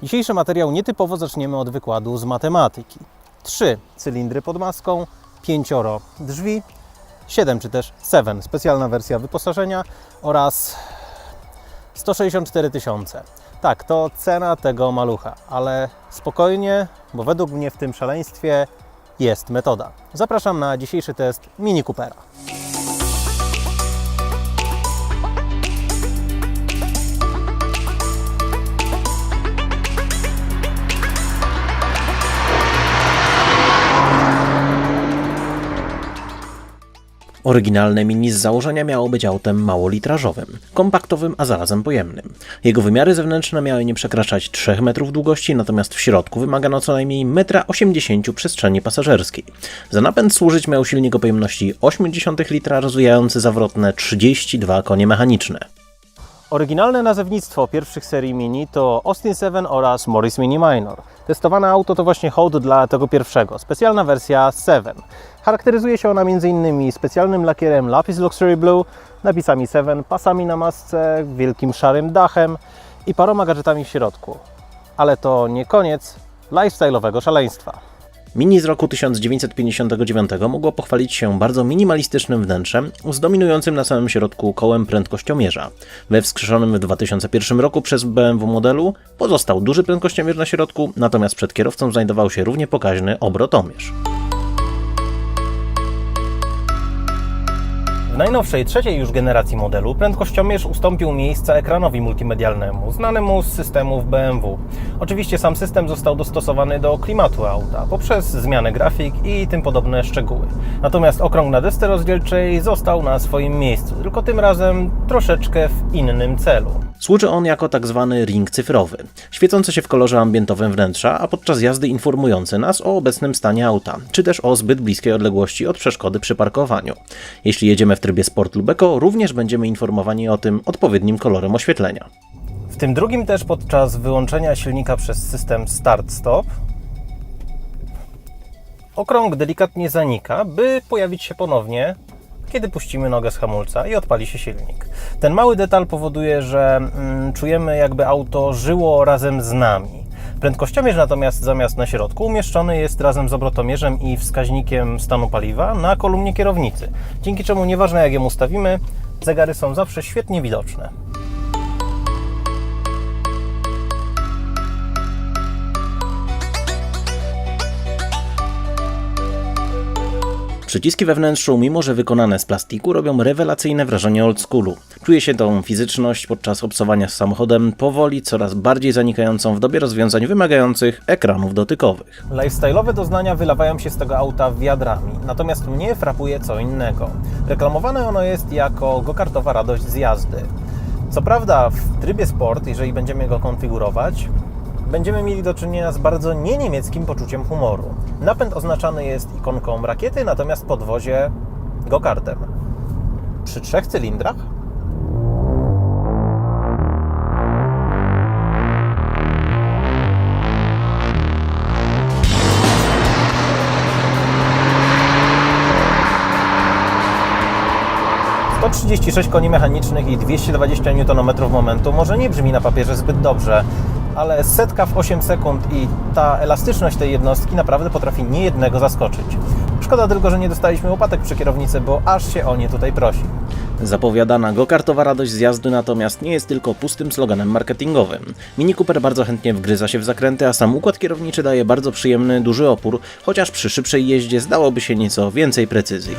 Dzisiejszy materiał nietypowo zaczniemy od wykładu z matematyki. 3 cylindry pod maską, 5 drzwi, 7 czy też 7, specjalna wersja wyposażenia oraz 164 tysiące. Tak, to cena tego malucha, ale spokojnie, bo według mnie w tym szaleństwie jest metoda. Zapraszam na dzisiejszy test Mini Coopera. Oryginalne Mini z założenia miało być autem małolitrażowym, kompaktowym, a zarazem pojemnym. Jego wymiary zewnętrzne miały nie przekraczać 3 metrów długości, natomiast w środku wymagano co najmniej 1,80 m przestrzeni pasażerskiej. Za napęd służyć miał silnik o pojemności 0,8 litra, rozwijający zawrotne 32 konie mechaniczne. Oryginalne nazewnictwo pierwszych serii Mini to Austin 7 oraz Morris Mini Minor. Testowane auto to właśnie hołd dla tego pierwszego, specjalna wersja 7. Charakteryzuje się ona m.in. specjalnym lakierem Lapis Luxury Blue, napisami 7, pasami na masce, wielkim szarym dachem i paroma gadżetami w środku. Ale to nie koniec lifestyle'owego szaleństwa. Mini z roku 1959 mogło pochwalić się bardzo minimalistycznym wnętrzem z dominującym na samym środku kołem prędkościomierza. We wskrzeszonym w 2001 roku przez BMW modelu pozostał duży prędkościomierz na środku, natomiast przed kierowcą znajdował się równie pokaźny obrotomierz. W najnowszej, trzeciej już generacji modelu prędkościomierz ustąpił miejsca ekranowi multimedialnemu, znanemu z systemów BMW. Oczywiście sam system został dostosowany do klimatu auta poprzez zmianę grafik i tym podobne szczegóły. Natomiast okrąg na desce rozdzielczej został na swoim miejscu, tylko tym razem troszeczkę w innym celu. Służy on jako tak zwany ring cyfrowy, świecący się w kolorze ambientowym wnętrza, a podczas jazdy informujący nas o obecnym stanie auta, czy też o zbyt bliskiej odległości od przeszkody przy parkowaniu. Jeśli jedziemy w trybie Sport lub Eco, również będziemy informowani o tym odpowiednim kolorem oświetlenia. W tym drugim też podczas wyłączenia silnika przez system Start-Stop okrąg delikatnie zanika, by pojawić się ponownie, kiedy puścimy nogę z hamulca i odpali się silnik. Ten mały detal powoduje, że czujemy, jakby auto żyło razem z nami. Prędkościomierz natomiast zamiast na środku umieszczony jest razem z obrotomierzem i wskaźnikiem stanu paliwa na kolumnie kierownicy, dzięki czemu nieważne jak je ustawimy, zegary są zawsze świetnie widoczne. Przyciski we wnętrzu, mimo że wykonane z plastiku, robią rewelacyjne wrażenie oldschoolu. Czuje się tą fizyczność podczas obcowania z samochodem powoli coraz bardziej zanikającą w dobie rozwiązań wymagających ekranów dotykowych. Lifestyle'owe doznania wylewają się z tego auta wiadrami, natomiast mnie frapuje co innego. Reklamowane ono jest jako go-kartowa radość z jazdy. Co prawda w trybie sport, jeżeli będziemy go konfigurować, będziemy mieli do czynienia z bardzo nieniemieckim poczuciem humoru. Napęd oznaczany jest ikonką rakiety, natomiast podwozie go-kartem. Przy 3 cylindrach? To 36 koni mechanicznych i 220 Nm momentu może nie brzmi na papierze zbyt dobrze, ale setka w 8 sekund i ta elastyczność tej jednostki naprawdę potrafi niejednego zaskoczyć. Szkoda tylko, że nie dostaliśmy łopatek przy kierownicy, bo aż się o nie tutaj prosi. Zapowiadana go-kartowa radość z jazdy natomiast nie jest tylko pustym sloganem marketingowym. Mini Cooper bardzo chętnie wgryza się w zakręty, a sam układ kierowniczy daje bardzo przyjemny, duży opór, chociaż przy szybszej jeździe zdałoby się nieco więcej precyzji.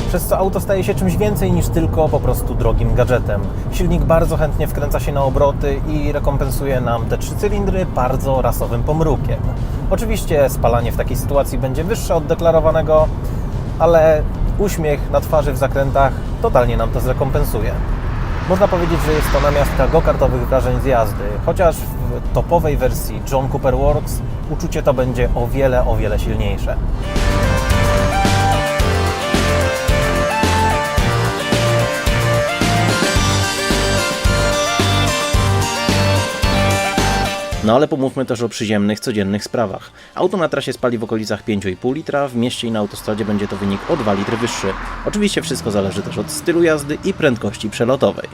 Przez co auto staje się czymś więcej niż tylko po prostu drogim gadżetem. Silnik bardzo chętnie wkręca się na obroty i rekompensuje nam te 3 cylindry bardzo rasowym pomrukiem. Oczywiście spalanie w takiej sytuacji będzie wyższe od deklarowanego, ale uśmiech na twarzy w zakrętach totalnie nam to zrekompensuje. Można powiedzieć, że jest to namiastka go-kartowych wrażeń z jazdy, chociaż w topowej wersji John Cooper Works uczucie to będzie o wiele silniejsze. No ale pomówmy też o przyziemnych, codziennych sprawach. Auto na trasie spali w okolicach 5,5 litra, w mieście i na autostradzie będzie to wynik o 2 litry wyższy. Oczywiście wszystko zależy też od stylu jazdy i prędkości przelotowej.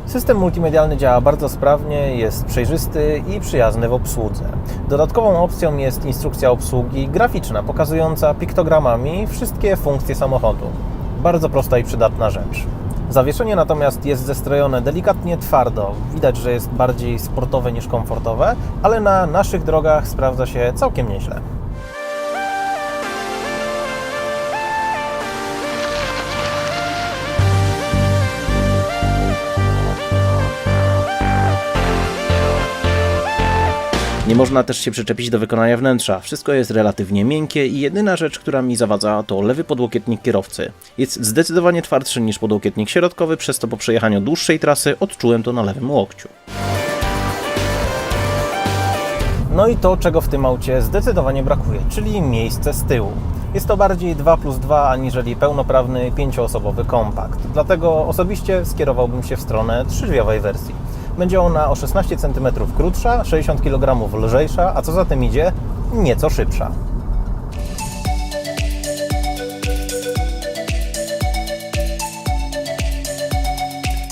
System multimedialny działa bardzo sprawnie, jest przejrzysty i przyjazny w obsłudze. Dodatkową opcją jest instrukcja obsługi graficzna, pokazująca piktogramami wszystkie funkcje samochodu. Bardzo prosta i przydatna rzecz. Zawieszenie natomiast jest zestrojone delikatnie twardo. Widać, że jest bardziej sportowe niż komfortowe, ale na naszych drogach sprawdza się całkiem nieźle. Nie można też się przyczepić do wykonania wnętrza. Wszystko jest relatywnie miękkie i jedyna rzecz, która mi zawadza, to lewy podłokietnik kierowcy. Jest zdecydowanie twardszy niż podłokietnik środkowy, przez to po przejechaniu dłuższej trasy odczułem to na lewym łokciu. No i to, czego w tym aucie zdecydowanie brakuje, czyli miejsce z tyłu. Jest to bardziej 2+2 aniżeli pełnoprawny 5-osobowy kompakt. Dlatego osobiście skierowałbym się w stronę 3-drzwiowej wersji. Będzie ona o 16 cm krótsza, 60 kg lżejsza, a co za tym idzie, nieco szybsza.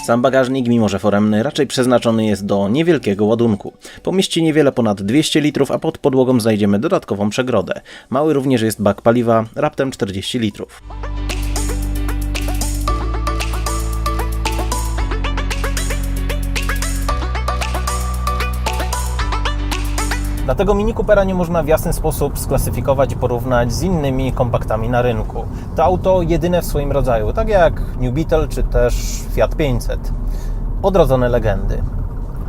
Sam bagażnik, mimo że foremny, raczej przeznaczony jest do niewielkiego ładunku. Pomieści niewiele ponad 200 litrów, a pod podłogą znajdziemy dodatkową przegrodę. Mały również jest bak paliwa, raptem 40 litrów. Dlatego Mini Coopera nie można w jasny sposób sklasyfikować i porównać z innymi kompaktami na rynku. To auto jedyne w swoim rodzaju, tak jak New Beetle czy też Fiat 500. Odrodzone legendy.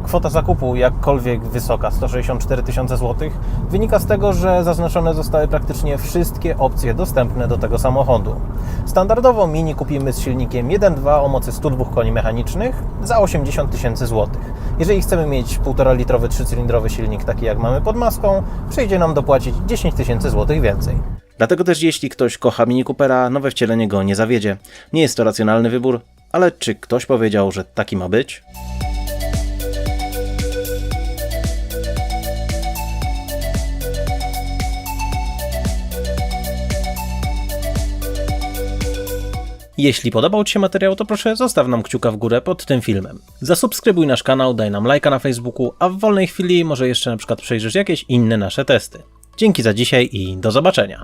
Kwota zakupu, jakkolwiek wysoka, 164 000 złotych, wynika z tego, że zaznaczone zostały praktycznie wszystkie opcje dostępne do tego samochodu. Standardowo Mini kupimy z silnikiem 1.2 o mocy 102 koni mechanicznych za 80 000 złotych. Jeżeli chcemy mieć 1,5-litrowy 3-cylindrowy silnik, taki jak mamy pod maską, przyjdzie nam dopłacić 10 000 złotych więcej. Dlatego też jeśli ktoś kocha Mini Coopera, nowe wcielenie go nie zawiedzie. Nie jest to racjonalny wybór, ale czy ktoś powiedział, że taki ma być? Jeśli podobał Ci się materiał, to proszę zostaw nam kciuka w górę pod tym filmem. Zasubskrybuj nasz kanał, daj nam lajka na Facebooku, a w wolnej chwili może jeszcze na przykład przejrzysz jakieś inne nasze testy. Dzięki za dzisiaj i do zobaczenia.